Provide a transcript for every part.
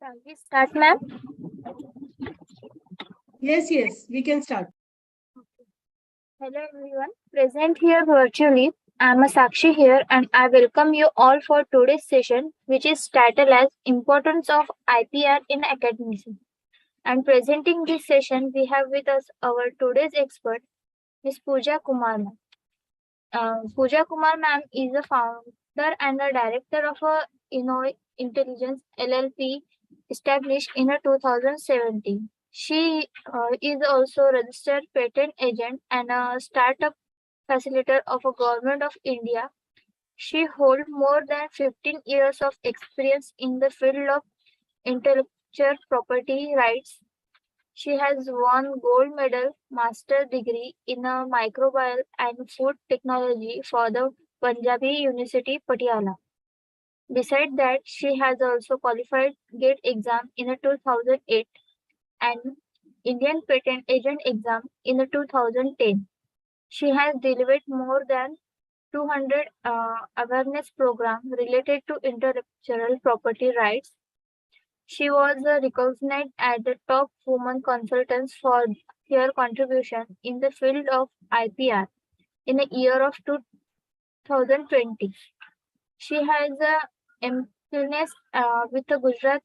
Shall we start, ma'am? Yes, we can start. Hello, everyone. Present here virtually. I'm a Sakshi here, and I welcome you all for today's session, which is titled as Importance of IPR in Academics. And presenting this session, we have with us our today's expert, Ms. Pooja Kumar ma'am. Pooja Kumar ma'am is the founder and the director of a Intelligence LLP established in 2017. She is also registered patent agent and a startup facilitator of a government of India. She holds more than 15 years of experience in the field of intellectual property rights. She has won gold medal master degree in a microbial and food technology for the Punjabi University Patiala. Besides that, she has also qualified GATE exam in a 2008 and Indian Patent Agent exam in a 2010. She has delivered more than 200 awareness programs related to intellectual property rights. She was recognized as the top woman consultant for her contribution in the field of IPR in the year of 2020. She has a MPhilness with the Gujarat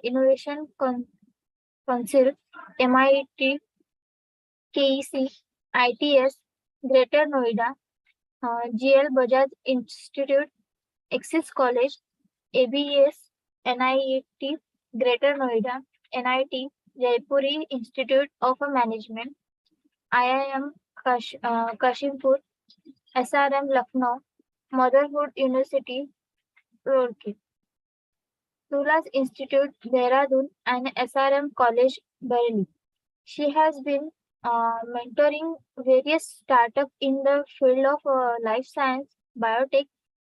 Innovation Council, MIT, KEC, ITS, Greater Noida, GL Bajaj Institute, Axis College, ABS, NIT, Greater Noida, NIT, Jaipuri Institute of Management, IIM Kashimpur, SRM Lucknow, Motherhood University, Roorkee, Tulas Institute, Dehradun, and SRM College, Bareilly. She has been mentoring various startups in the field of life science, biotech,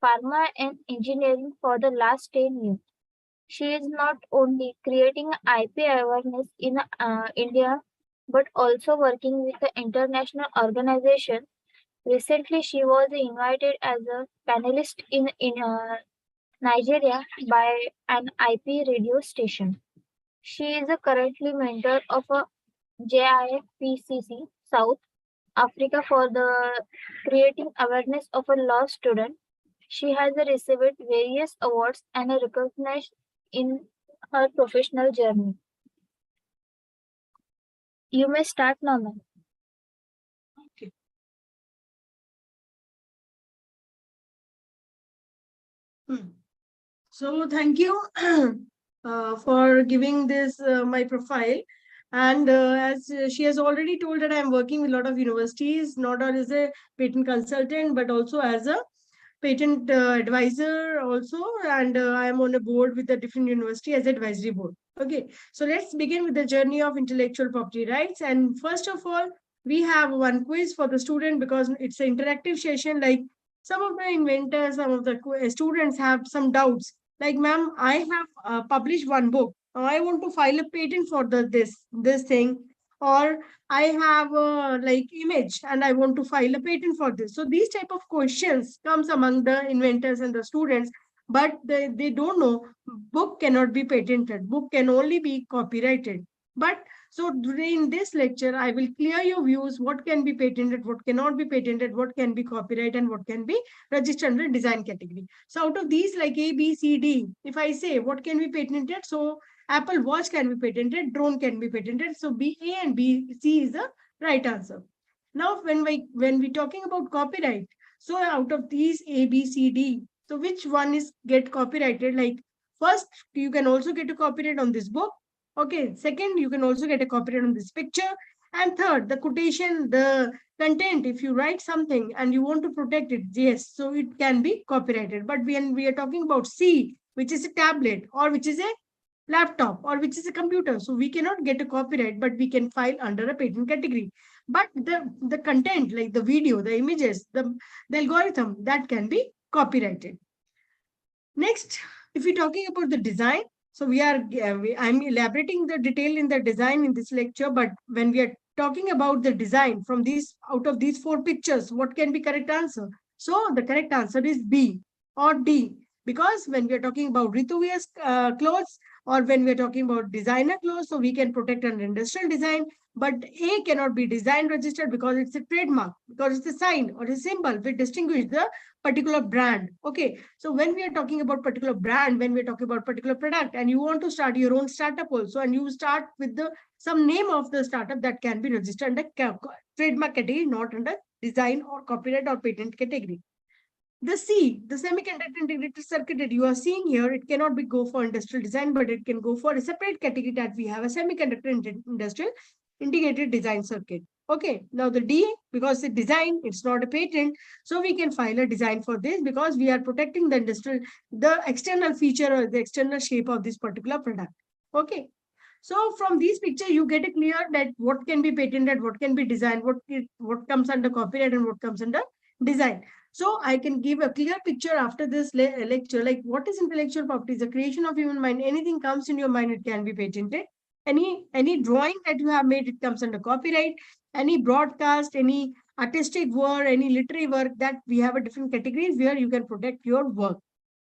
pharma, and engineering for the last 10 years. She is not only creating IP awareness in India but also working with the international organization. Recently, she was invited as a panelist in Nigeria by an IP radio station. She is currently mentor of a JIFPCC South Africa for the creating awareness of a law student. She has received various awards and recognized in her professional journey. You may start now, ma'am. Okay. So thank you for giving this my profile. And as she has already told that I am working with a lot of universities, not only as a patent consultant, but also as a patent advisor also. And I am on a board with a different university as advisory board. Okay, so let's begin with the journey of intellectual property rights. And first of all, we have one quiz for the student because it's an interactive session. Like some of the inventors, some of the students have some doubts. Like, ma'am, I have published one book. I want to file a patent for this thing, or I have a like image and I want to file a patent for this. So these type of questions comes among the inventors and the students, but they don't know book cannot be patented. Book can only be copyrighted. But so during this lecture, I will clear your views, what can be patented, what cannot be patented, what can be copyright, and what can be registered under design category. So out of these, like A, B, C, D, if I say what can be patented, so Apple Watch can be patented, drone can be patented. So B, A and B, C is the right answer. Now, when we talking about copyright, so out of these A, B, C, D, so which one is get copyrighted? Like first, you can also get a copyright on this book. Okay. Second, you can also get a copyright on this picture. And third, the quotation, the content, if you write something and you want to protect it, yes, so it can be copyrighted. But when we are talking about C, which is a tablet or which is a laptop or which is a computer, so we cannot get a copyright, but we can file under a patent category. But the content, like the video, the images, the algorithm, that can be copyrighted. Next, if we're talking about the design, so I'm elaborating the detail in the design in this lecture, but when we are talking about the design from these, out of these four pictures, what can be correct answer? So the correct answer is B or D, because when we are talking about Ritu wears clothes, Or when we're talking about designer clothes, so we can protect under industrial design, but A cannot be design registered because it's a trademark, because it's a sign or a symbol which distinguish the particular brand. Okay, so when we are talking about particular brand, when we're talking about particular product, and you want to start your own startup also, and you start with the some name of the startup, that can be registered under trademark category, not under design or copyright or patent category. The C, the semiconductor integrated circuit that you are seeing here, it cannot be go for industrial design, but it can go for a separate category that we have a semiconductor industrial integrated design circuit. Okay, now the D, because the design, it's not a patent, so we can file a design for this because we are protecting the industrial, the external feature or the external shape of this particular product. Okay, so from these pictures, you get a clear that what can be patented, what can be designed, what comes under copyright and what comes under design. So I can give a clear picture after this lecture, like what is intellectual property? The creation of human mind. Anything comes in your mind, it can be patented. Any drawing that you have made, it comes under copyright. Any broadcast, any artistic work, any literary work, that we have a different categories where you can protect your work.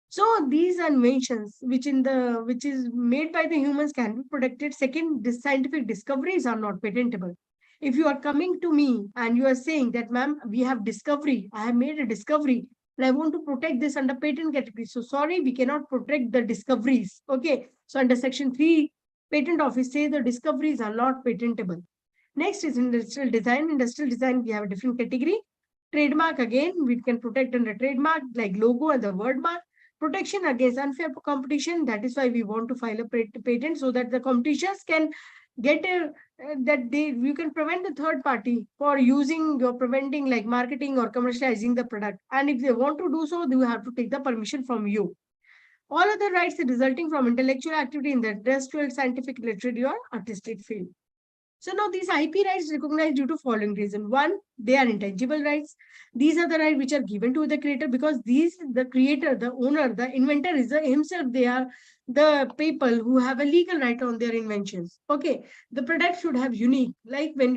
So these inventions, which is made by the humans, can be protected. Second, the scientific discoveries are not patentable. If you are coming to me and you are saying that, ma'am, we have discovery, I have made a discovery, and I want to protect this under patent category. So sorry, we cannot protect the discoveries. Okay. So under section 3, patent office say the discoveries are not patentable. Next is industrial design. Industrial design, we have a different category. Trademark, again, we can protect under trademark, like logo and the word mark. Protection against unfair competition. That is why we want to file a patent, so that the competitions can get a that they you can prevent the third party for using or preventing like marketing or commercializing the product. And if they want to do so, they will have to take the permission from you. All other rights resulting from intellectual activity in the industrial, scientific, literary, or artistic field. So now these IP rights recognized due to following reason. One, they are intangible rights. These are the rights which are given to the creator, because these, the creator, the owner, the inventor is himself. They are the people who have a legal right on their inventions. Okay, the product should have unique. Like when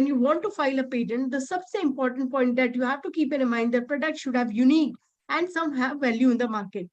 you want to file a patent, the सबसे important point that you have to keep in mind, that product should have unique and some have value in the market.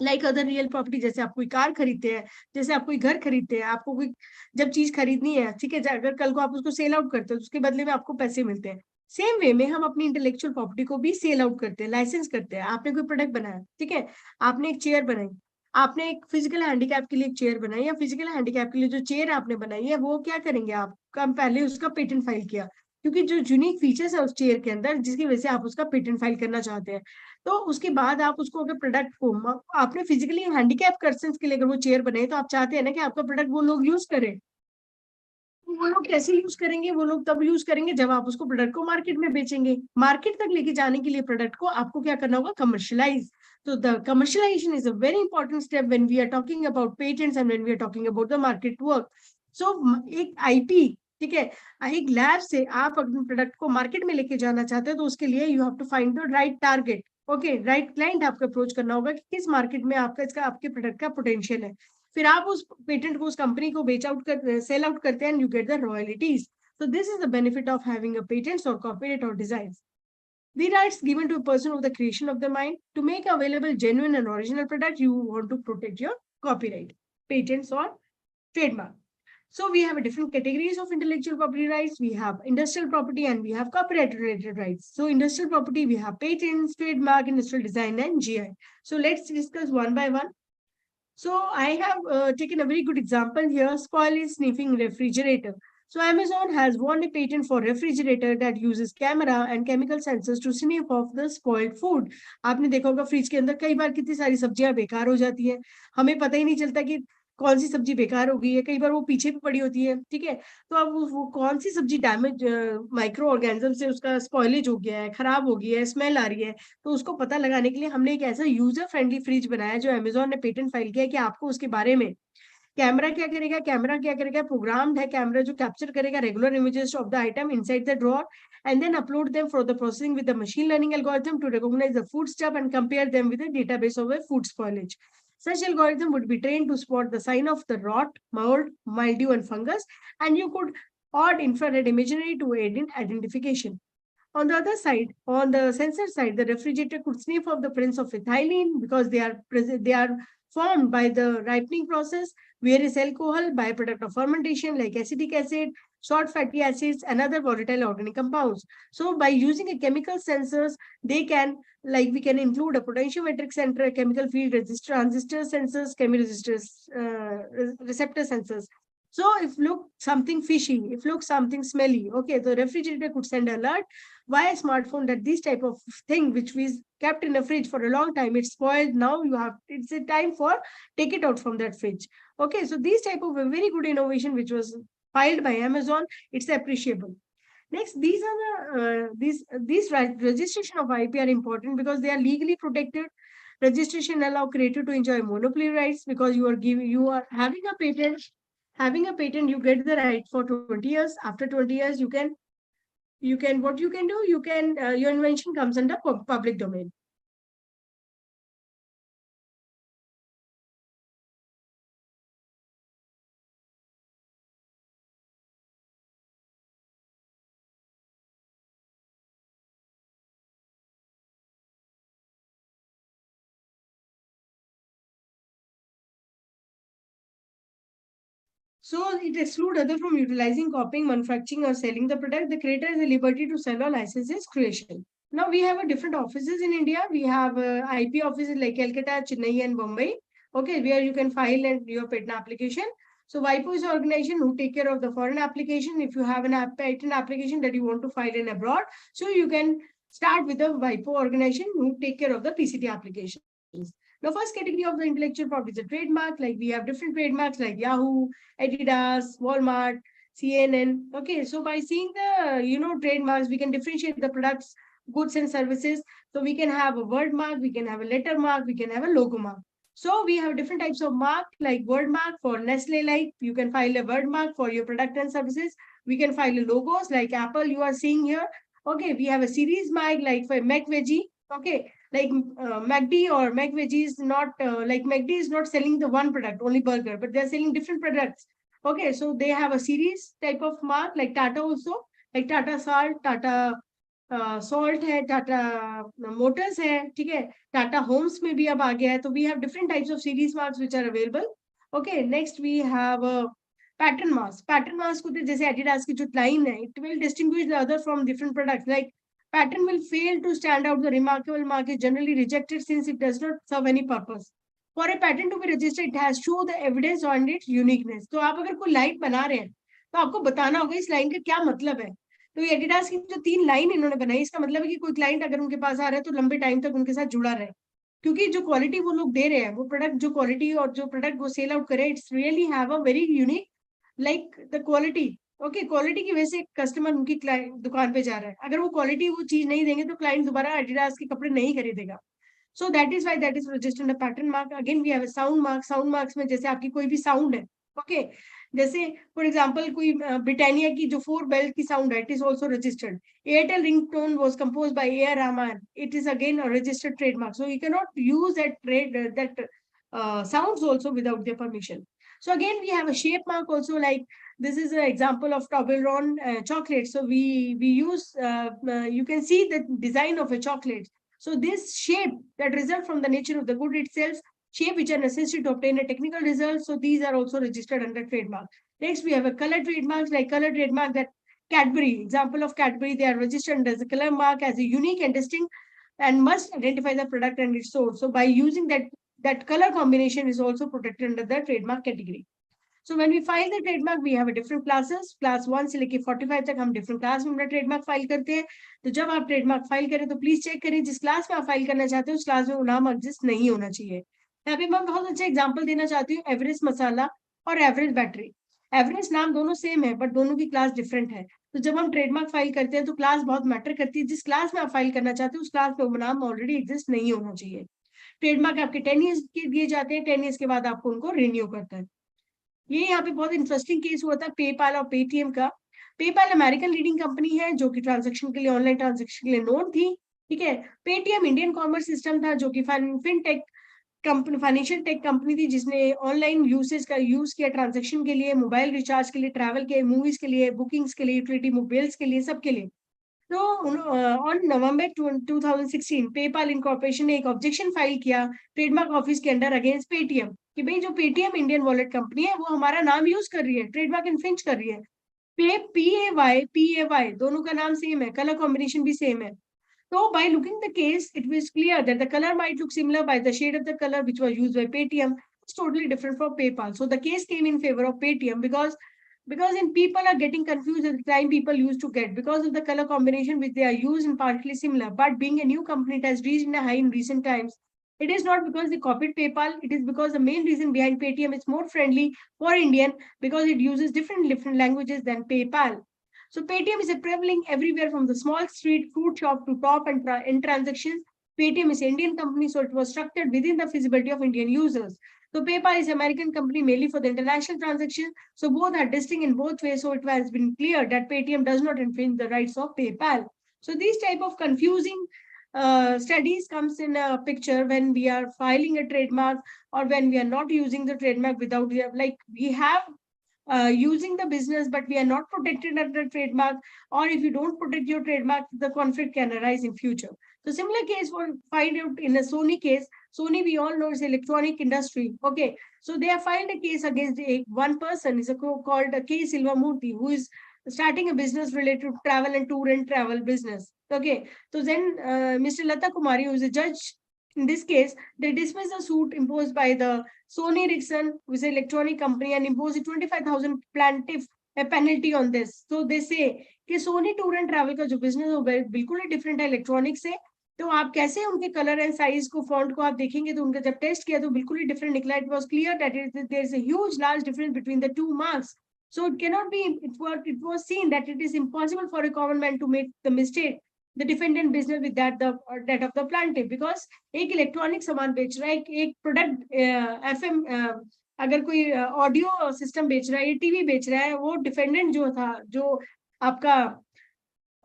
Like other real property, जैसे आप कोई car खरीदते हैं, जैसे आप कोई घर खरीदते हैं, आपको कोई जब चीज खरीदनी है, ठीक है, अगर कल को आप उसको सेल आउट करते हो तो उसके बदले में आपको पैसे मिलते हैं। सेम वे में हम अपनी इंटेलेक्चुअल प्रॉपर्टी को भी सेल आउट करते हैं, लाइसेंस करते हैं। आपने कोई प्रोडक्ट बनाया, ठीक है, आपने एक चेयर बनाई, आपने एक फिजिकल हैंडीकैप के लिए एक चेयर बनाई, या फिजिकल हैंडीकैप के लिए जो चेयर आपने बनाई है, वो क्या करेंगे आप, पहले उसका पेटेंट फाइल किया, क्योंकि जो यूनिक फीचर्स है उस चेयर के अंदर, जिसकी वजह से आप उसका पेटेंट फाइल करना चाहते हैं, तो उसके बाद आप उसको, अगर प्रोडक्ट को आपने फिजिकली हैंडीकैप पर्सन के लिए अगर वो चेयर बनाई, तो आप चाहते हैं ना कि आपका प्रोडक्ट वो लोग यूज करें। वो लोग कैसे यूज करेंगे? वो लोग तब यूज करेंगे जब आप उसको प्रोडक्ट को मार्केट में बेचेंगे। मार्केट तक लेके जाने के लिए प्रोडक्ट को आपको क्या करना होगा? कमर्शियलाइज। तो the commercialization is a very important step when we are talking about patents and when we are talking about the market work. So एक आईपी, ठीक है, एक लैब से आप अपने प्रोडक्ट को मार्केट में लेके जाना चाहते हो, तो उसके लिए you have to find the right target. Okay, right client आपको अप्रोच करना होगा कि किस मार्केट में आपका इसका आपके प्रोडक्ट का पोटेंशियल है। फिर आप उस पेटेंट को उस कंपनी को बेच आउट कर सेल आउट करते हैं, and you get the royalties. So this is the benefit of having a patents or copyright or designs. The rights given to a person of the creation of the mind to make available genuine and original product, you want to protect your copyright, patents or trademark. So we have a different categories of intellectual property rights. We have industrial property and we have copyright related rights. So industrial property, we have patents, trademark, industrial design, and GI. So let's discuss one by one. So I have taken a very good example here, spoil sniffing refrigerator. So Amazon has won a patent for refrigerator that uses camera and chemical sensors to sniff off the spoiled food. आपने देखा होगा fridge के अंदर कई बार कितनी सारी सब्जियां बेकार हो जाती है, हमें पता ही नहीं चलता कि कौन सी सब्जी बेकार हो गई है, कई बार वो पीछे भी पड़ी होती है, ठीक है। तो अब वो कौन सी सब्जी डैमेज माइक्रो ऑर्गेनिज्म से उसका स्पॉइलेज हो गया है, खराब हो गया है, स्मेल आ रही है, तो उसको पता लगाने के लिए हमने एक ऐसा यूजर फ्रेंडली फ्रिज बनाया जो अमेजोन ने पेटेंट फाइल किया कि आपको उसके बारे में कैमरा क्या करेगा, प्रोग्राम्ड है कैमरा जो कैप्चर करेगा regular images of the item inside the drawer and then upload them for the processing with the machine learning algorithm to recognize the food stuff and compare them with a database of a food spoilage. Such algorithm would be trained to spot the sign of the rot, mold, mildew, and fungus, and you could add infrared imagery to aid in identification. On the other side, on the sensor side, the refrigerator could sniff off the prints of ethylene because they are formed by the ripening process, various alcohol, byproduct of fermentation like acetic acid, short fatty acids, and other volatile organic compounds. So by using a chemical sensors, they can, like we can include a potentiometric sensor, chemical field resistor, transistor sensors, chemiresistors, receptor sensors. So if look something fishy, if look something smelly, okay, the refrigerator could send alert. Why a smartphone? That this type of thing which we kept in the fridge for a long time, it's spoiled. Now you have, it's a time for take it out from that fridge. Okay, so these type of a very good innovation which was filed by Amazon, it's appreciable. Next, these are the registration of IP are important because they are legally protected. Registration allow creator to enjoy monopoly rights because you are having a patent. Having a patent, you get the right for 20 years. After 20 years, what you can do, you can your invention comes under public domain. So it excludes other from utilizing, copying, manufacturing, or selling the product. The creator has the liberty to sell or license his creation. Now we have a different offices in India. We have IP offices like Calcutta, Chennai, and Bombay. Okay, where you can file and your patent application. So WIPO is an organization who take care of the foreign application. If you have an patent application that you want to file in abroad, so you can start with the WIPO organization who take care of the PCT applications. The first category of the intellectual property is a trademark. Like we have different trademarks like Yahoo, Adidas, Walmart, CNN. Okay, so by seeing the trademarks, we can differentiate the products, goods, and services. So we can have a word mark, we can have a letter mark, we can have a logo mark. So we have different types of mark, like word mark for Nestle. Like you can file a word mark for your product and services. We can file a logos like Apple. You are seeing here. Okay, we have a series mark like for McVeggie. Okay, like McD or McVeggie is not like McD is not selling the one product, only burger, but they're selling different products. Okay, so they have a series type of mark like Tata also, like Tata Salt, Tata Salt है, Tata Motors है, ठीक है, Tata Homes में भी अब आ गया है. So we have different types of series marks which are available. Okay, next we have a pattern marks. Pattern marks को तो जैसे Adidas की जो line है, it will distinguish the other from different products. Like pattern will fail to stand out. The remarkable mark is generally rejected since it does not serve any purpose. For a patent to be registered, it has show the evidence on its uniqueness. तो आप अगर कोई line बना रहे हैं तो आपको बताना होगा इस लाइन का क्या मतलब है. तो ये एडिडास की जो 3 लाइन इन्होंने बनाई, इसका मतलब है कि कोई क्लाइंट अगर उनके पास आ रहा है तो लंबे टाइम तक उनके साथ जुड़ा रहे, क्योंकि जो क्वालिटी वो लोग दे रहे हैं, वो प्रोडक्ट जो क्वालिटी और जो प्रोडक्ट वो सेल आउट करे, it's really have a very unique like the quality. Okay, quality की वजह से कस्टमर उनकी दुकान पे जा रहा है. अगर वो क्वालिटी वो चीज नहीं देंगे तो क्लाइंट दोबारा एडिडास के कपड़े नहीं खरीदेगा. So that is why that is registered a pattern mark. Again we have a sound mark. Sound marks में जैसे आपकी कोई भी sound है, okay, जैसे फॉर एग्जाम्पल कोई ब्रिटानिया की जो 4 बेल्ट की साउंड है, it is also registered. Airtel ringtone was compose bye A R Rahman, it is again a registered trademark. So you can not use that sounds also without their permission. So again we have a shape mark also, like this is an example of Toblerone chocolate. So we use you can see the design of a chocolate. So this shape that result from the nature of the good itself, shape which are necessary to obtain a technical result. So these are also registered under trademark. Next, we have a color trademark, like color trademark that Cadbury, example of Cadbury, they are registered as a color mark as a unique and distinct and must identify the product and its source. So by using that color combination is also protected under the trademark category. So when we file the trademark, we have a different classes. Class 1 से लेके 45 तक हम different class में अपना trademark file करते हैं. तो जब आप trademark file करें तो please check करें जिस class में आप file करना चाहते हो उस class में वो नाम exist नहीं होना चाहिए. यहाँ पे मैं बहुत अच्छा example देना चाहती हूँ, एवरेस्ट मसाला और एवरेज बैटरी. एवरेज नाम दोनों सेम है बट दोनों की क्लास डिफरेंट है. तो जब हम ट्रेडमार्क फाइल करते हैं तो क्लास बहुत मैटर करती है. जिस क्लास में आप फाइल करना चाहते हो उस क्लास में वो नाम ऑलरेडी एग्जिस्ट नहीं होना चाहिए. ट्रेडमार्क आपके 10 ईयर्स के दिए जाते हैं, 10 ईयर्स के बाद आपको उनको रिन्यू करता है. ये यहाँ पे बहुत इंटरेस्टिंग केस हुआ था पेपाल और पेटीएम का. पेपाल अमेरिकन लीडिंग कंपनी है जो कि ट्रांजेक्शन के लिए, ऑनलाइन ट्रांजेक्शन के लिए नोन थी, ठीक है. पेटीएम इंडियन कॉमर्स सिस्टम था जो कि fintech company, financial tech company थी जिसने ऑनलाइन यूसेज का यूज किया ट्रांजेक्शन के लिए, मोबाइल रिचार्ज के लिए, ट्रैवल के, मूवीज के लिए, बुकिंग्स के लिए, यूटिलिटी बिल्स के लिए, सबके लिए. तो ऑन नवंबर 2016 पेपाल इनकॉर्पोरेशन ने एक ऑब्जेक्शन फाइल किया ट्रेडमार्क ऑफिस के अंडर अगेंस्ट पेटीएम कि भाई जो पेटीएम इंडियन वॉलेट कंपनी है वो हमारा नाम यूज कर रही है, ट्रेडमार्क इन्फ्रिंज कर रही है। पी ए वाई दोनों का नाम सेम है, कलर कॉम्बिनेशन भी सेम है। So by looking the case, it was clear that the color might look similar by the shade of the color which was used by Paytm. It's totally different from PayPal. So the case came in favor of Paytm because in people are getting confused at the time people used to get because of the color combination which they are used and partly similar. But being a new company, it has reached a high in recent times. It is not because they copied PayPal. It is because the main reason behind Paytm is more friendly for Indian because it uses different languages than PayPal. So Paytm is traveling everywhere from the small street food shop to top and in transactions. Paytm is an Indian company, so it was structured within the feasibility of Indian users. So PayPal is an American company mainly for the international transactions. So both are distinct in both ways. So it has been clear that Paytm does not infringe the rights of PayPal. So these type of confusing studies comes in a picture when we are filing a trademark or when we are not using the trademark without like we have using the business, but we are not protected at the trademark, or if you don't protect your trademark, the conflict can arise in future. So similar case will find out in a Sony case. Sony, we all know, is electronic industry. Okay, so they have filed a case against one person, is a called K. Silvamurthy, who is starting a business related to travel and tour and travel business. Okay, so then Mr. Lata Kumari, who is a judge in this case, they dismiss the suit imposed by the Sony Ericsson, which is an electronic company, and imposed a 25,000 plaintiff a penalty on this. So they say कि Soni tour and travel का जो business है वो बिल्कुल ही different है electronic से। तो आप कैसे उनके कलर एंड साइज को फॉन्ट को आप देखेंगे तो उनका जब टेस्ट किया तो बिल्कुल ही डिफरेंट निकला। It was clear that there is a huge large difference between the two marks. So it cannot be, it was seen that it is impossible for a common man to make the mistake, the defendant business with that of the plaintiff, because एक electronic सामान बेच रहा है, एक product FM, अगर कोई audio system बेच रहा है, ये टीवी बेच रहा है, वो डिफेंडेंट जो था, जो आपका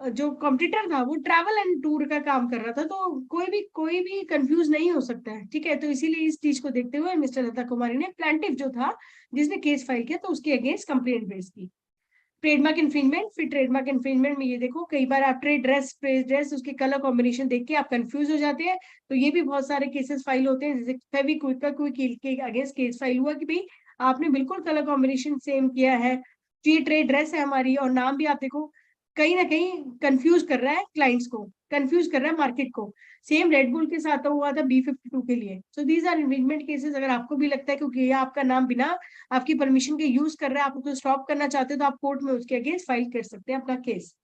जो कॉम्पिटिटर था, वो ट्रैवल एंड टूर का काम कर रहा था। तो कोई भी कंफ्यूज नहीं हो सकता है, ठीक है। तो इसीलिए इस चीज को देखते हुए मिस्टर लता कुमारी ने प्लांटिव जो था जिसने केस फाइल किया तो उसके अगेंस्ट कंप्लेंट बेस की। ट्रेडमार्क इन्फ्रिंजमेंट, फिर ट्रेडमार्क इन्फ्रिंजमेंट में ये देखो कई बार आप ट्रेड ड्रेस, प्रेस ड्रेस, उसके कलर कॉम्बिनेशन देख के आप कंफ्यूज हो जाते हैं। तो ये भी बहुत सारे केसेस फाइल होते हैं, जैसे फेविक्विक का कोई के अगेंस्ट केस फाइल हुआ कि भाई आपने बिल्कुल कलर कॉम्बिनेशन सेम किया है, तो ये ट्रेड ड्रेस है हमारी, और नाम भी आप देखो कहीं ना कहीं कंफ्यूज कर रहा है क्लाइंट्स को, कंफ्यूज कर रहा है मार्केट को। सेम रेडबुल के साथ हुआ था B52 के लिए। So these are infringement cases. अगर आपको भी लगता है क्योंकि ये आपका नाम बिना आपकी परमिशन के यूज कर रहा है, आप उसको स्टॉप करना चाहते हो, तो आप कोर्ट में उसके अगेंस्ट फाइल कर सकते हैं अपना केस।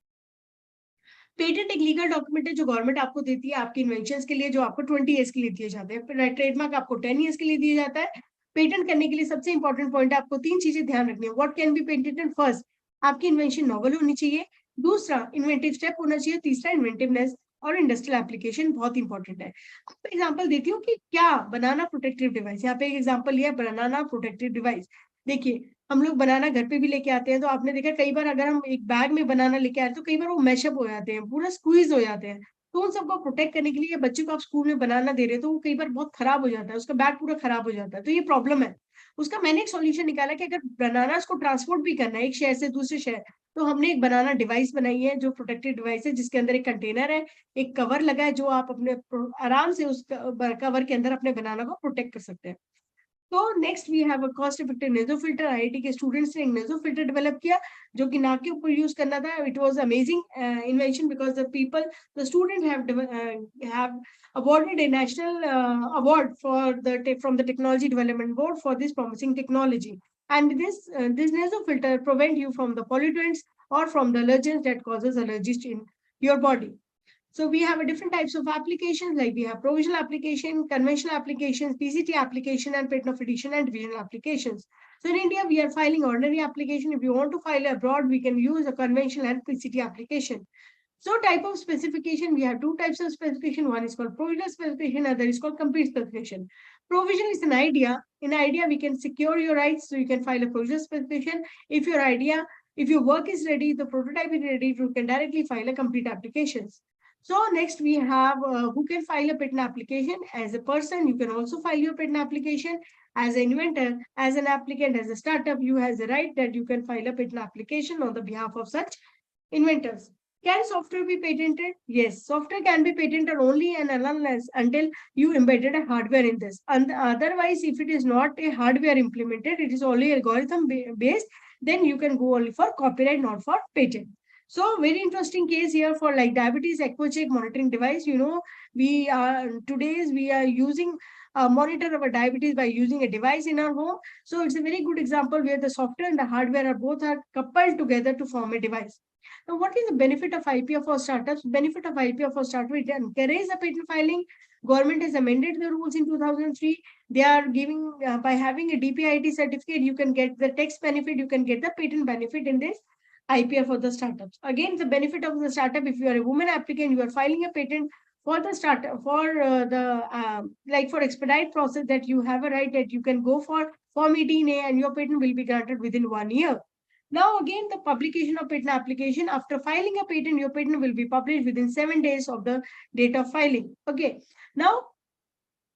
पेटेंट एक लीगल डॉक्यूमेंट है जो गवर्नमेंट आपको देती है आपके इन्वेंशन के लिए, जो आपको 20 ईयर्स के लिए दिए जाते हैं। ट्रेडमार्क आपको 10 ईयर्स के लिए दिया जाता है। पेटेंट करने के लिए सबसे इंपॉर्टेंट पॉइंट है, आपको तीन चीजें ध्यान रखनी है। What can be patented? First, आपकी इन्वेंशन नॉवल होनी चाहिए। दूसरा, इन्वेंटिव स्टेप होना चाहिए। तीसरा, इन्वेंटिवनेस और इंडस्ट्रियल एप्लीकेशन बहुत इंपॉर्टेंट है। आपको एग्जांपल देती हूँ कि क्या बनाना प्रोटेक्टिव डिवाइस, यहाँ पे एक एग्जांपल लिया बनाना प्रोटेक्टिव डिवाइस। देखिए, हम लोग बनाना घर पे भी लेके आते हैं, तो आपने देखा कई बार अगर हम एक बैग में बनाना लेके आते हैं तो कई बार वो मैशअप हो जाते हैं, पूरा स्क्वीज हो जाते हैं। तो उन सबको प्रोटेक्ट करने के लिए बच्चे को आप स्कूल में बनाना दे रहे हो तो वो कई बार बहुत खराब हो जाता है, उसका बैग पूरा खराब हो जाता है, तो ये प्रॉब्लम है। उसका मैंने एक सॉल्यूशन निकाला कि अगर बनाना को ट्रांसपोर्ट भी करना है एक शहर से दूसरे शहर, तो हमने एक बनाना डिवाइस बनाई है जो प्रोटेक्टिव डिवाइस है, जिसके अंदर एक कंटेनर है, एक कवर लगा है, जो आप अपने आराम से उस कवर के अंदर अपने बनाना को प्रोटेक्ट कर सकते हैं। तो next we have a cost effective naso filter. IIT के स्टूडेंट्स ने एक नेजो फिल्टर डेवलप किया जो कि नाक के ऊपर यूज करना था। It was amazing invention because the people, the student have awarded a national award for the from the technology development board for this promising technology. And this nasal filter prevent you from the pollutants or from the allergens that causes allergies in your body. So we have a different types of applications, like we have provisional application, conventional applications, PCT application, and patent of edition and divisional applications. So in India, we are filing ordinary application. If you want to file abroad, we can use a conventional and PCT application. So type of specification, we have two types of specification. One is called provisional specification, other is called complete specification. Provision is an idea. In idea, we can secure your rights, so you can file a provisional specification. If your idea, if your work is ready, the prototype is ready, you can directly file a complete applications. So next we have who can file a patent application. As a person, you can also file your patent application. As an inventor, as an applicant, as a startup, you have the right that you can file a patent application on the behalf of such inventors. Can software be patented? Yes, software can be patented only and unless until you embedded a hardware in this. And otherwise, if it is not a hardware implemented, it is only algorithm based, then you can go only for copyright, not for patent. So very interesting case here for like diabetes echo check monitoring device. You know, we are today's we are using monitor our diabetes by using a device in our home. So it's a very good example where the software and the hardware are both are coupled together to form a device. Now, what is the benefit of IPR for startups? Benefit of IPR for startups, it encourages the patent filing. Government has amended the rules in 2003. They are giving, by having a DPIT certificate, you can get the tax benefit, you can get the patent benefit in this IPR for the startups. Again, the benefit of the startup, if you are a woman applicant, you are filing a patent for the startup, for like for expedite process, that you have a right that you can go for Form 18A and your patent will be granted within 1 year. Now, again, the publication of patent application. After filing a patent, your patent will be published within 7 days of the date of filing. Okay. Now,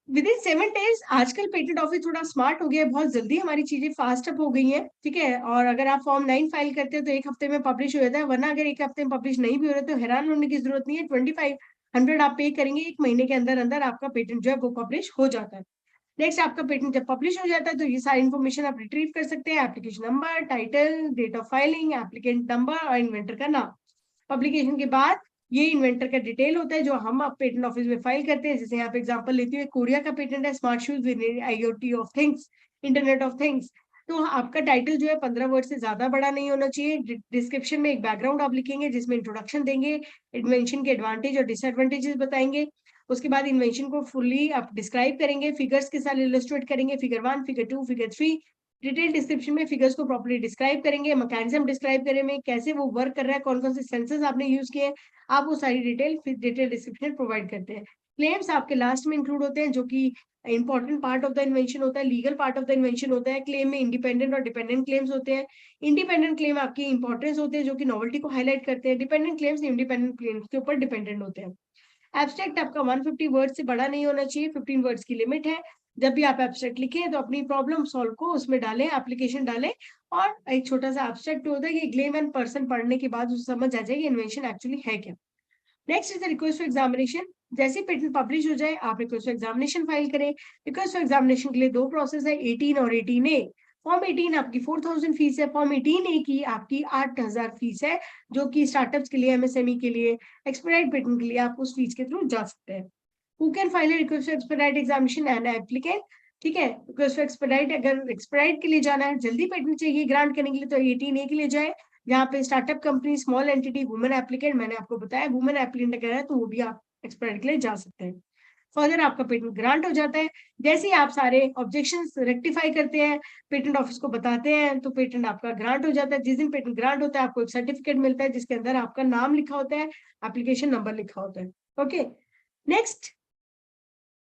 within 7 days आजकल patent office थोड़ा smart हो गया है, बहुत जल्दी हमारी चीजें fast up हो गई हैं, ठीक है। और अगर आप फॉर्म 9 फाइल करते हो तो 1 हफ्ते में पब्लिश हो जाता है, वरना अगर 1 हफ्ते में पब्लिश नहीं भी हो रहा तो हैरान होने की जरूरत नहीं है। 2500 आप पे करेंगे, 1 महीने के अंदर अंदर आपका पेटेंट जो है वो पब्लिश हो जाता है। नेक्स्ट, आपका पेटेंट जब पब्लिश हो जाता है तो ये सारी इन्फॉर्मेशन आप रिट्रीव कर सकते हैं, application number, title, date of filing, applicant number और इन्वेंटर का नाम। पब्लिकेशन के बाद ये इन्वेंटर का डिटेल होता है जो हम अब पेटेंट ऑफिस में फाइल करते हैं। जैसे यहाँ पे एग्जांपल लेती हूँ, कोरिया का पेटेंट है smart shoes with IoT of things, internet of things. तो आपका टाइटल जो है 15 वर्ड से ज्यादा बड़ा नहीं होना चाहिए। डिस्क्रिप्शन में एक बैकग्राउंड आप लिखेंगे जिसमें इंट्रोडक्शन देंगे, इन्वेंशन के एडवांटेज और डिसएडवांटेजेस बताएंगे। उसके बाद इन्वेंशन को फुल्ली आप डिस्क्राइब करेंगे, फिगर्स के साथ इलस्ट्रेट करेंगे, figure 1, figure 2, figure 3। Detail description में फिगर्स को प्रॉपर्ली डिस्क्राइब करेंगे, मैकेनिज्म डिस्क्राइब करेंगे, कैसे वो वर्क कर रहा है, कौन कौन से सेंसर्स आपने यूज किए, आप वो सारी डिटेल डिस्क्रिप्शन प्रोवाइड करते हैं। क्लेम्स आपके लास्ट में इंक्लूड होते हैं, जो कि important part of the invention होता है, legal part of the invention होता है। क्लेम में इंडिपेंडेंट और डिपेंडेंट क्लेम्स होते हैं। इंडिपेंडेंट क्लेम आपकी इंपॉर्टेंस होते हैं, जो कि नॉवेल्टी को हाईलाइट करते हैं। डिपेंडेंट क्लेम्स इंडिपेंडेंट क्लेम्स के ऊपर डिपेंडेंट होते हैं। एब्स्ट्रैक्ट आपका 150 वर्ड से बड़ा नहीं होना चाहिए, 15 वर्ड्स की लिमिट है। जब भी आप एब्स्ट्रैक्ट लिखें तो अपनी प्रॉब्लम सॉल्व को उसमें डालें, एप्लीकेशन डालें, और एक छोटा सा एब्स्ट्रैक्ट होता है कि ग्लेम पर्सन पढ़ने के बाद उसे समझ आ जाएगी इन्वेंशन एक्चुअली है क्या। Next is the request for examination. जैसे पेटेंट पब्लिश हो जाए आप रिक्वेस्ट फॉर एग्जामिनेशन फाइल करें। रिक्वेस्ट फॉर एग्जामिनेशन के लिए दो प्रोसेस है, 18 और 18A। फॉर्म 18 आपकी 4000 फीस है, फॉर्म 18A की आपकी 8000 फीस है, जो कि स्टार्टअप्स के लिए, MSME के लिए, एक्सपेडाइट पेटेंट के लिए आप उस फीस के थ्रू जा सकते हैं। Who can file request for expedite examination and applicant. ठीक है, रिक्वेस्ट फॉर एक्सपेडाइट, अगर एक्सपेडाइट के लिए जाना है, जल्दी पेटेंट चाहिए ग्रांट करने के लिए, तो 18A के लिए जाए। यहाँ पे startup company, small entity, women applicant, मैंने आपको बताया वुमेन एप्लीकेंट अगर है तो वो भी आप एक्सपेडाइट के लिए जा सकते हैं। फर्दर आपका पेटेंट ग्रांट हो जाता है। जैसे ही आप सारे ऑब्जेक्शंस रेक्टिफाई करते हैं, पेटेंट ऑफिस को बताते हैं, तो पेटेंट आपका ग्रांट हो जाता है। जिस दिन पेटेंट ग्रांट होता है आपको एक सर्टिफिकेट मिलता है जिसके अंदर आपका नाम लिखा होता है, एप्लीकेशन नंबर लिखा होता है। ओके, नेक्स्ट,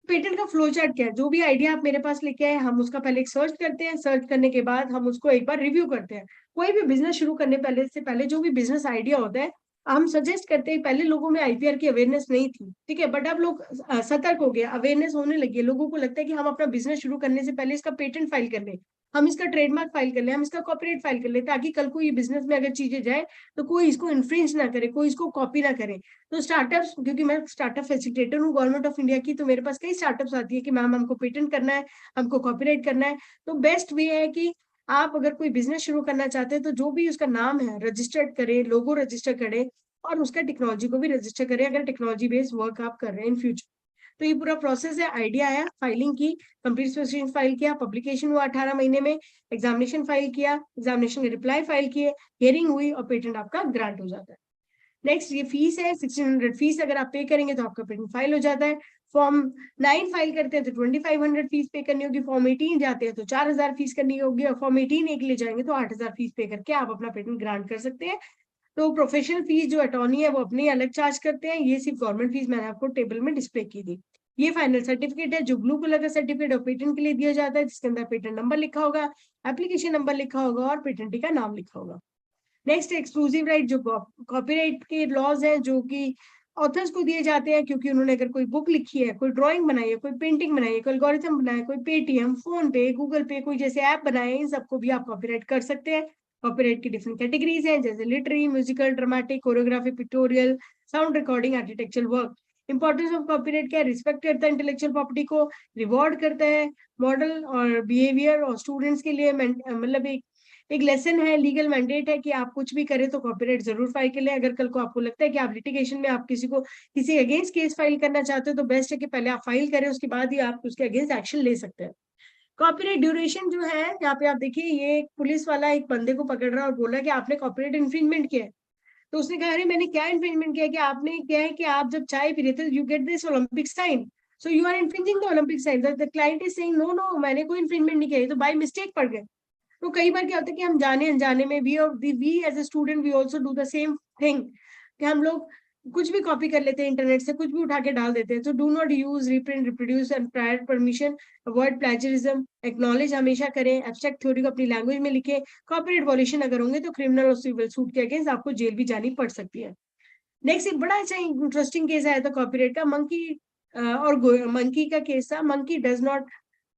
पेटेंट का फ्लो चार्ट क्या है। जो भी आइडिया आप मेरे पास लेके आए, हम उसका पहले एक सर्च करते हैं, सर्च करने के बाद हम उसको एक बार रिव्यू करते हैं। कोई भी बिजनेस शुरू करने पहले से पहले जो भी बिजनेस आइडिया होता है, हम सजेस्ट करते हैं। पहले लोगों में IPR की अवेयरनेस नहीं थी, ठीक है, बट अब लोग सतर्क हो गए, अवेयरनेस होने लगी है। लोगों को लगता है कि हम अपना बिजनेस शुरू करने से पहले इसका पेटेंट फाइल कर लें, हम इसका ट्रेडमार्क फाइल कर लें, हम इसका कॉपीराइट फाइल कर लें, ताकि कल को ये बिजनेस में अगर चीजें जाए तो कोई इसको इन्फ्रिंज ना करे, कोई इसको कॉपी ना करे। तो स्टार्टअप्स, क्योंकि मैं स्टार्टअप फैसिलिटेटर हूँ गवर्नमेंट ऑफ इंडिया की, तो मेरे पास कई स्टार्टअप्स आती है कि मैम हमको पेटेंट करना है, हमको कॉपीराइट करना है। तो बेस्ट वे है कि आप अगर कोई बिजनेस शुरू करना चाहते हैं तो जो भी उसका नाम है रजिस्टर्ड करें, लोगो रजिस्टर करें, और उसका टेक्नोलॉजी को भी रजिस्टर करें अगर टेक्नोलॉजी बेस्ड वर्क आप कर रहे हैं इन फ्यूचर। तो ये पूरा प्रोसेस है। आइडिया आया, फाइलिंग की, कंप्लीट स्पेसिफिकेशन फाइल किया, पब्लिकेशन हुआ 18 महीने में, एग्जामिनेशन फाइल किया, एग्जामिनेशन के रिप्लाई फाइल किए, हियरिंग हुई और पेटेंट आपका ग्रांट हो जाता है। नेक्स्ट, ये फीस है 1600 फीस, अगर आप पे करेंगे तो आपका पेटेंट फाइल हो जाता है। फॉर्म 9 फाइल करते हैं तो 2500 फीस पे करनी होगी, फॉर्म 18 जाते हैं तो 4000 फीस करनी होगी, और फॉर्म 18 के लिए जाएंगे तो 8000 फीस पे करके आप अपना पेटेंट ग्रांट कर सकते हैं। तो प्रोफेशनल फीस जो अटॉर्नी है वो अपनी अलग चार्ज करते हैं, ये सिर्फ गवर्नमेंट फीस मैंने आपको टेबल में डिस्प्ले की थी। ये फाइनल सर्टिफिकेट है जो ब्लू कलर का सर्टिफिकेट और पेटेंट के लिए दिया जाता है, जिसके अंदर पेटेंट नंबर लिखा होगा, एप्लीकेशन नंबर लिखा होगा और पेटेंटी का नाम लिखा होगा। नेक्स्ट, एक्सक्लूसिव राइट, जो कॉपीराइट के लॉज हैं जो कि ऑथर्स को दिए जाते हैं, क्योंकि उन्होंने अगर कोई बुक लिखी है, कोई ड्राइंग बनाई है, कोई पेंटिंग बनाई है, कोई एल्गोरिथम बनाया है, कोई पेटीएम, फोन पे, गूगल पे, कोई जैसे ऐप बनाए, इन सबको भी आप कॉपीराइट कर सकते हैं। कॉपीराइट की डिफरेंट कैटेगरीज हैं, जैसे literary, musical, dramatic, choreography, pictorial, sound recording, architectural work. Importance of copyright क्या है? रिस्पेक्ट करता है इंटेलेक्चुअल प्रॉपर्टी को, रिवॉर्ड करता है मॉडल और बिहेवियर, और स्टूडेंट्स के लिए मतलब एक लेसन है, लीगल मैंडेट है कि आप कुछ भी करें तो कॉपीराइट जरूर फाइल कर लें। अगर कल को आपको लगता है कि आप लिटिगेशन में आप किसी अगेंस्ट केस फाइल करना चाहते हो, तो बेस्ट है कि पहले आप फाइल करें, उसके बाद ही आप उसके अगेंस्ट एक्शन ले सकते हैं। कॉपीराइट ड्यूरेशन जो है, यहाँ पे आप देखिए, ये एक पुलिस वाला एक बंदे को पकड़ रहा है और बोल रहा है कि आपने कॉपीराइट इन्फ्रिंजमेंट किया है। तो उसने कहा, अरे मैंने क्या इन्फ्रिंजमेंट किया? कि आपने क्या है कि आप जब चाय पी रहे थे, you get this Olympic sign, so you are infringing the Olympic sign. The client is saying, no no, मैंने कोई इन्फ्रिंजमेंट नहीं किया, ये तो बाय मिस्टेक पड़ गए। तो कई बार क्या होता है कि हम जाने अनजाने में, we as a student we also do the same thing, कि हम लोग कुछ भी कॉपी कर लेते हैं इंटरनेट से, कुछ भी उठा के डाल देते हैं। तो do not use, reprint, reproduce and prior permission, avoid plagiarism, acknowledge हमेशा करें, एब्स्ट्रैक्ट थ्योरी को अपनी लैंग्वेज में लिखें। कॉपीराइट वॉल्यूशन अगर होंगे तो क्रिमिनल और सिविल सूट के अगेंस्ट आपको जेल भी जानी पड़ सकती है। नेक्स्ट एक बड़ा अच्छा इंटरेस्टिंग केस आया था कॉपीराइट का, और मंकी का केस था। Monkey does not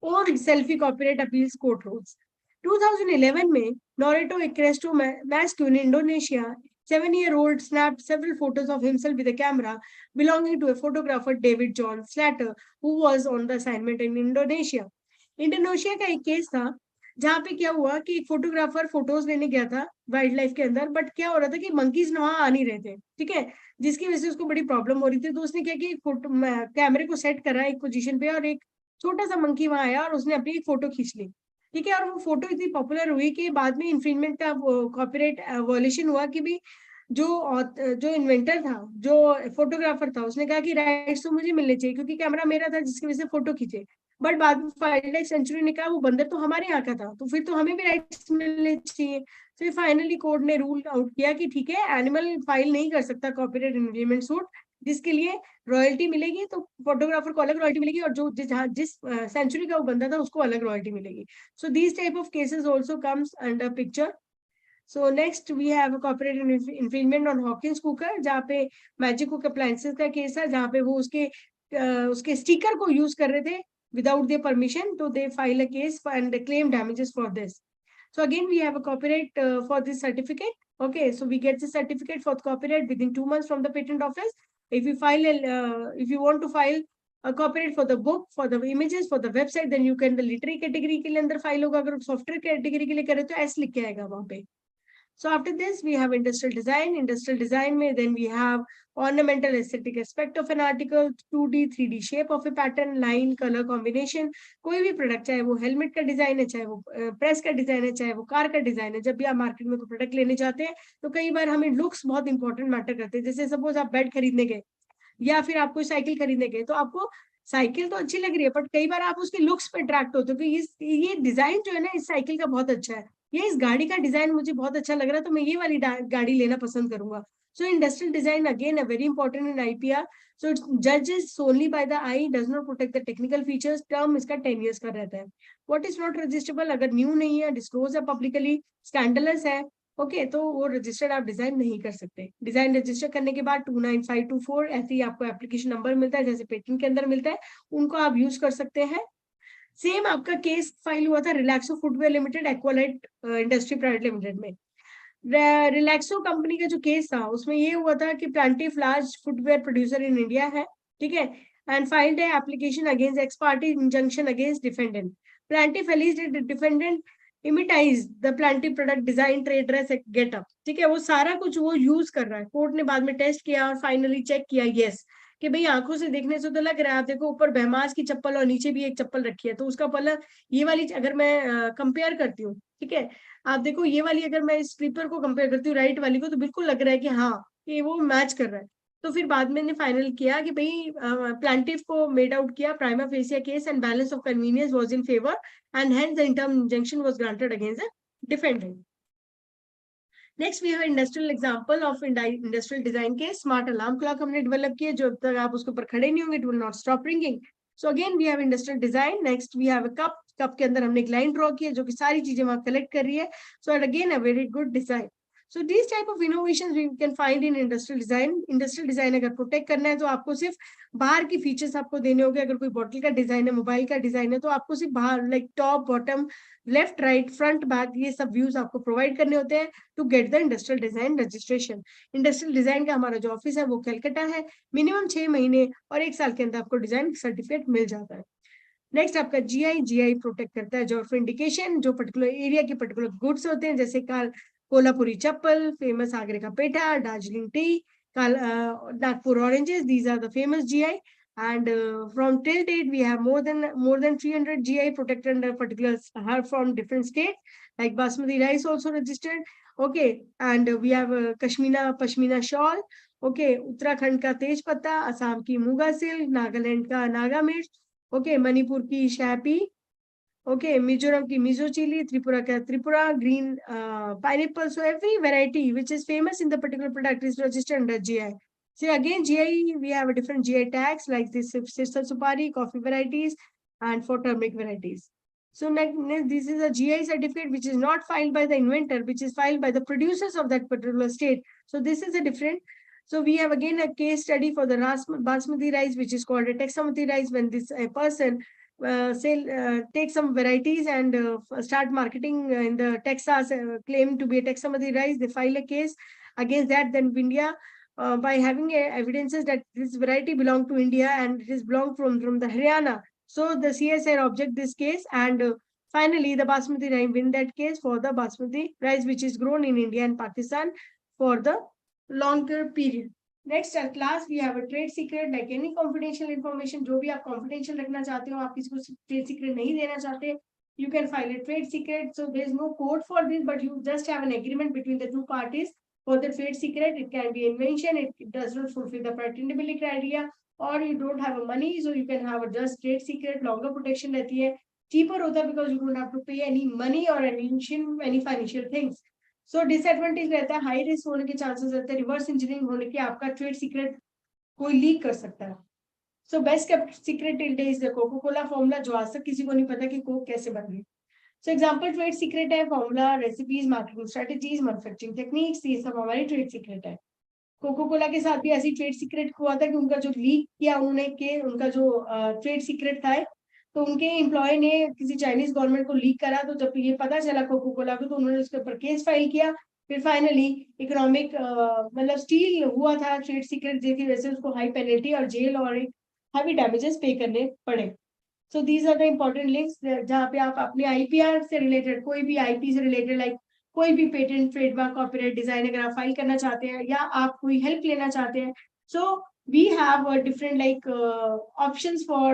own selfie copyright appeals court rules. 2011 में नोरेटो एक्रेस्टो मैस्क्यू in Indonesia, 7-year-old snapped several photos of himself with a camera belonging to a photographer David John Slater, who was on the assignment in Indonesia. Indonesia का एक case था जहाँ पे क्या हुआ कि एक फोटोग्राफर फोटोज लेने गया था वाइल्ड लाइफ के अंदर, बट क्या हो रहा था कि मंकीज वहां आ नहीं रहे थे, ठीक है, जिसकी वजह से उसको बड़ी प्रॉब्लम हो रही थी। तो उसने क्या किया, फोटो कैमरे को सेट करा एक पोजीशन पे, और एक छोटा सा मंकी वहां आया और उसने अपनी एक फोटो खींच ली, ठीक है। और वो फोटो इतनी पॉपुलर हुई कि बाद में इन्फ्रिंजमेंट का कॉपीराइट वॉल्यूशन हुआ कि भी जो जो इन्वेंटर था, जो फोटोग्राफर था, उसने कहा कि राइट्स तो मुझे मिलने चाहिए क्योंकि कैमरा मेरा था जिसकी वजह से फोटो खींचे। बट बाद में वाइल्ड लाइफ सेंचुरी ने कहा वो बंदर तो हमारे यहाँ का था, तो फिर तो हमें भी राइट्स मिलने चाहिए। फिर फाइनली कोर्ट ने रूल आउट किया कि ठीक है, एनिमल फाइल नहीं कर सकता कॉपीराइट इन्फ्रिंजमेंट सूट, जिसके लिए रॉयल्टी मिलेगी, तो फोटोग्राफर को अलग रॉयल्टी मिलेगी, और जो जिस सेंचुरी का वो बंदा था उसको अलग रॉयल्टी मिलेगी। So these type of cases also comes under picture. So next we have copyright infringement on Hawkins cooker, जहाँ पे मैजिक कुक अप्लायंसेस का केस है, जहाँ पे वो उसके स्टिकर को यूज कर रहे थे without their permission, so they file a case and claim damages for this. So again, we have a copyright for this certificate. Okay, so we get the certificate for copyright within 2 months from the patent office. If you want to file a copyright for the book, for the images, for the website, then you can the literary category के लिए अंदर file होगा। अगर software category के लिए करे तो S लिख के आएगा वहां पे। So after this, we have industrial design. Industrial design में then we have ornamental aesthetic aspect of an article, 2D, 3D shape of a pattern, line, color combination. कोई भी प्रोडक्ट, चाहे वो हेलमेट का डिजाइन है, चाहे वो प्रेस का डिजाइन है, चाहे वो कार का डिजाइन है, जब भी आप मार्केट में कोई प्रोडक्ट लेने जाते हैं तो कई बार हमें लुक्स बहुत इंपॉर्टेंट मैटर करते हैं। जैसे सपोज आप बेड खरीदने गए या फिर आप कोई साइकिल खरीदने गए, तो आपको साइकिल तो अच्छी लग रही है, बट कई बार आप उसके लुक्स पे अट्रैक्ट होते हो कि ये डिजाइन जो है ना इस साइकिल का बहुत अच्छा है, ये इस गाड़ी का डिजाइन मुझे बहुत अच्छा लग रहा है, तो मैं ये वाली गाड़ी लेना पसंद करूंगा। So industrial design again a very important in IPR. So it's जजेस solely by the eye, does not protect the technical features. Term इसका 10 years का रहता है। व्हाट इज नॉट रजिस्टेबल, अगर न्यू नहीं है, डिस्क्लोज है पब्लिकली, स्कैंडलस है, ओके, तो वो रजिस्टर्ड आप डिजाइन नहीं कर सकते। डिजाइन रजिस्टर करने के बाद 29524 ऐसे ही आपको एप्लीकेशन नंबर मिलता है, जैसे पेटेंट के अंदर मिलता है, उनको आप यूज कर सकते हैं। सेम आपका केस फाइल हुआ था Relaxo footwear limited, Aqualite industry private limited में। रिलैक्सो कंपनी का जो केस था उसमें ये हुआ था कि plaintiff large footwear producer in India है, ठीक है, एंड फाइल्ड है application against ex parte injunction against defendant. Plaintiff alleged defendant imitates the plaintiff product design trade dress getup, ठीक है, वो सारा कुछ वो यूज कर रहा है। कोर्ट ने बाद में टेस्ट किया और फाइनली चेक किया, यस, कि भाई आंखों से देखने से तो लग रहा है, आप देखो ऊपर बहमास की चप्पल और नीचे भी एक चप्पल रखी है, तो उसका पहला ये वाली अगर मैं कंपेयर करती हूँ, ठीक है, आप देखो ये वाली अगर मैं स्लीपर को कंपेयर करती हूँ राइट वाली को, तो बिल्कुल लग रहा है कि हाँ ये वो मैच कर रहा है। तो फिर बाद में ने फाइनल किया कि भाई प्लांटिफ को मेड आउट किया prima facie case and balance of convenience was in favour and hence the interim injunction was granted against the defendant. Next we have industrial example of industrial design के smart alarm clock हमने develop किया, जो तक आप उसके ऊपर खड़े नहीं होंगे it will not stop ringing. So again we have industrial design. Next we have a cup, cup के अंदर हमने एक लाइन ड्रॉ की है जो कि सारी चीजें वहां कलेक्ट कर रही है। So again a very good design. So these type of innovations we can find in industrial design. Industrial design अगर protect करना है तो आपको सिर्फ बाहर की फीचर्स आपको देने होंगे. अगर कोई बॉटल का डिजाइन है, मोबाइल का डिजाइन है, तो आपको सिर्फ बाहर like top bottom left right front back ये सब व्यूज आपको प्रोवाइड करने होते हैं to get the industrial design registration. Industrial design का हमारा जो ऑफिस है वो कलकत्ता है. मिनिमम 6 महीने और 1 साल के अंदर आपको डिजाइन सर्टिफिकेट मिल जाता है. नेक्स्ट आपका जीआई प्रोटेक्ट करता है जो इंडिकेशन जो पर्टिकुलर एरिया के पर्टिकुलर गुड्स होते हैं, जैसे कोल्हापुरी चप्पल, फेमस आगरे का petha, Darjeeling tea, Nagpur oranges. These are the famous GI. And from till date, we have more than 300 GI protected under particular from different states, like basmati rice also registered. Okay, and we have pashmina shawl. Okay, Uttarakhand का तेज पत्ता, असम की muga silk, Nagaland का नागा मिर्च. Okay, Manipur की शैपी. Okay, Mizoram की Mizo chilli, Tripura का Tripura green pineapple. So every variety which is famous in the particular product is registered under GI. So again, GI, we have a different GI tags like this sister supari, coffee varieties, and for turmeric varieties. So next, this is a GI certificate which is not filed by the inventor, which is filed by the producers of that particular state. So this is a different. So we have again a case study for the basmati rice, which is called a texamati rice. When this person take some varieties and start marketing in the Texas, claim to be a texamati rice, they file a case against that. Then India, by having evidences that this variety belong to India and it is belong from the Haryana. So the CSR object this case, and finally the basmati rice win that case for the basmati rice which is grown in India and Pakistan for the longer period. Next at last we have a trade secret, like any confidential information जो भी आप confidential रखना चाहते हो, आप किसी को trade secret नहीं देना चाहते, you can file a trade secret. So there is no code for this, but you just have an agreement between the two parties for the trade secret. It can be invention, it does not fulfill the patentability criteria, or you don't have money, so you can have a just trade secret. Longer protection रहती है, cheaper होता है because you don't have to pay any money or any financial things. So disadvantage रहता है, high risk होने के chances रहते हैं, रिवर्स इंजीनियरिंग होने के आपका ट्रेड सीक्रेट कोई लीक कर सकता है. So best kept secret till date is the Coca Cola formula, जो आज तक किसी को नहीं पता कि कोक कैसे बन रही. सो एग्जांपल ट्रेड सीक्रेट है formula, recipes, marketing strategies, manufacturing techniques, ये सब हमारी ट्रेड सीक्रेट है. कोको कोला के साथ भी ऐसी ट्रेड सीक्रेट हुआ था कि उनका जो लीक किया उन्होंने के उनका जो ट्रेड सीक्रेट था, तो उनके एम्प्लॉय ने किसी चाइनीज गवर्नमेंट को लीक करा, तो जब ये पता चला कोको कोला को, तो उन्होंने उसके ऊपर केस फाइल किया. फिर फाइनली इकोनॉमिक मतलब स्टील हुआ था ट्रेड सीक्रेट, जिसकी वजह से उसको हाई पेनल्टी और जेल और हैवी डैमेजेस पे करने पड़े. So these are the important links जहाँ पे आप अपने आईपीआर से रिलेटेड, कोई भी आईपी से रिलेटेड, लाइक कोई भी पेटेंट, ट्रेडमार्क, कॉपीराइट, डिजाइन अगर आप फाइल करना चाहते हैं या आप कोई हेल्प लेना चाहते हैं, सो we have a different options for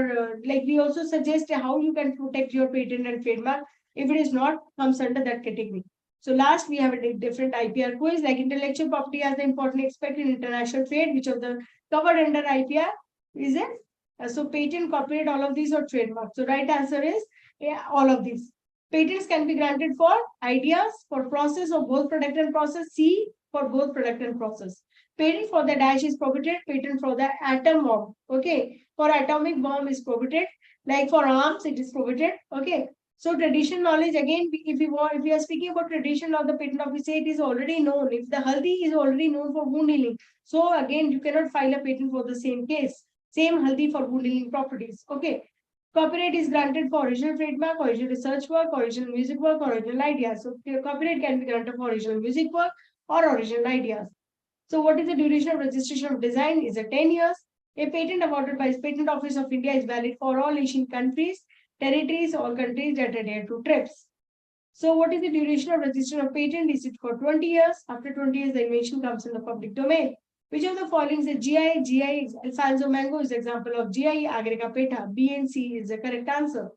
like we also suggest how you can protect your patent and trademark if it is not comes under that category. So last we have a different IPR quiz, like intellectual property as the important aspect in international trade, which of the covered under IPR is it? So patent, copyright, all of these, or trademark. So right answer is yeah, all of these. Patents can be granted for ideas, for process of both product and process. C, for both product and process. Patent for the dash is prohibited. Patent for the atom bomb. Okay. For atomic bomb is prohibited. Like for arms, it is prohibited. Okay. So traditional knowledge, again, if we are speaking about traditional law, the patent office say it is already known. If the haldi is already known for wound healing, so again, you cannot file a patent for the same case. Same haldi for wound healing properties. Okay. Copyright is granted for original trademark, original research work, original music work, or original ideas. So copyright can be granted for original music work or original ideas. So what is the duration of registration of design? Is it 10 years? A patent awarded by the Patent Office of India is valid for all Asian countries, territories, or countries that adhere to TRIPS. So what is the duration of registration of patent? Is it for 20 years? After 20 years, the invention comes in the public domain. Which of the following is GI? GI is Alfonso Mango is example of GI. Agrega Peta. B and C is the correct answer.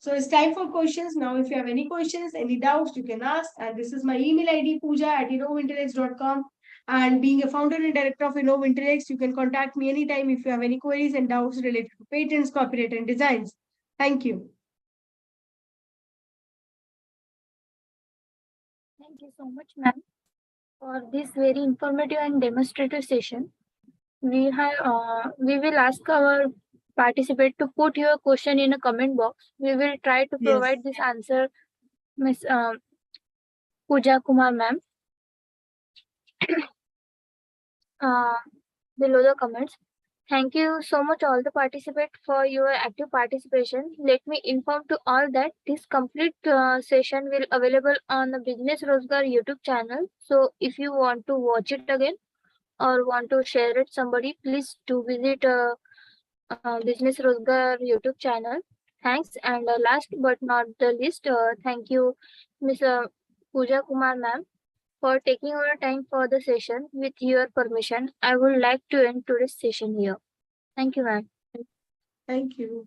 So it's time for questions. Now, if you have any questions, any doubts, you can ask. And this is my email ID, pooja@innovintellects.com. And being a founder and director of InnoVintellects, you can contact me anytime if you have any queries and doubts related to patents, copyright, and designs. Thank you. Thank you so much, ma'am, for this very informative and demonstrative session. We will ask our participant to put your question in a comment box. We will try to Yes. provide this answer, Miss Pooja Kumar ma'am. uh, below the comments. Thank you so much all the participants for your active participation. Let me inform to all that this complete session will available on the Business Rozgar YouTube channel. So if you want to watch it again or want to share it somebody, please do visit Business Rozgar YouTube channel. Thanks. And last but not the least, thank you, Ms. Pooja Kumar ma'am, for taking our time for the session. With your permission, I would like to end today's session here. Thank you, ma'am. Thank you.